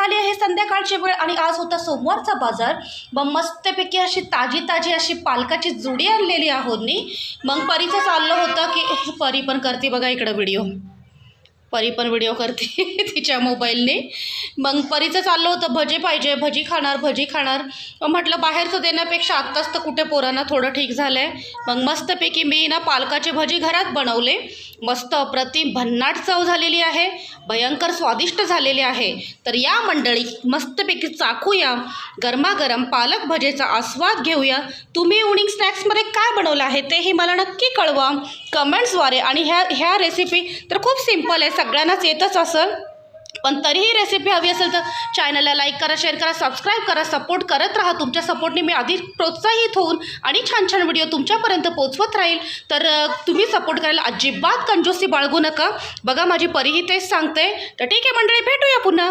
झाली आहे संध्याकाळची वेळ आणि आज होता सोमवारचा बाजार. मग मस्तपैकी अशी ताजी अशी पालकाची जुडी आणलेली आहोत नी. मग परीचं चाललं होतं की परी पण करते बघा इकडं व्हिडिओ, परी पण व्हिडिओ करते तिच्या मोबाईलने. मग परीचं चाललं होतं भजी पाहिजे, भजी खाणार. म्हटलं बाहेरचं देण्यापेक्षा आत्ताच तर कुठे पोरांना थोडं ठीक झालं आहे. मग मस्तपैकी मी ना पालकाचे भजी घरात बनवले. मस्त अप्रतिम भन्नाट चव झालेली आहे, भयंकर स्वादिष्ट झालेले आहे. तर या मंडळी मस्तपैकी चाखूया गरमागरम पालक भजेचा आस्वाद घेऊया. तुम्ही इव्हनिंग स्नॅक्समध्ये काय बनवलं आहे तेही मला नक्की कळवा कमेंट्सद्वारे. आणि ह्या रेसिपी तर खूप सिंपल आहे, सगळ्यांनाच येतच असेल, पण तरीही रेसिपी हवी असेल तर चॅनलला लाईक करा, शेअर करा, सबस्क्राईब करा, सपोर्ट करत राहा. तुमच्या सपोर्टने मी अधिक प्रोत्साहित होऊन आणि छान व्हिडिओ तुमच्यापर्यंत पोचवत राहील. तर तुम्ही सपोर्ट करायला अजिबात कंजूसी बाळगू नका. बघा माझी परीही तेच सांगते. तर ठीक आहे मंडळी, भेटूया पुन्हा.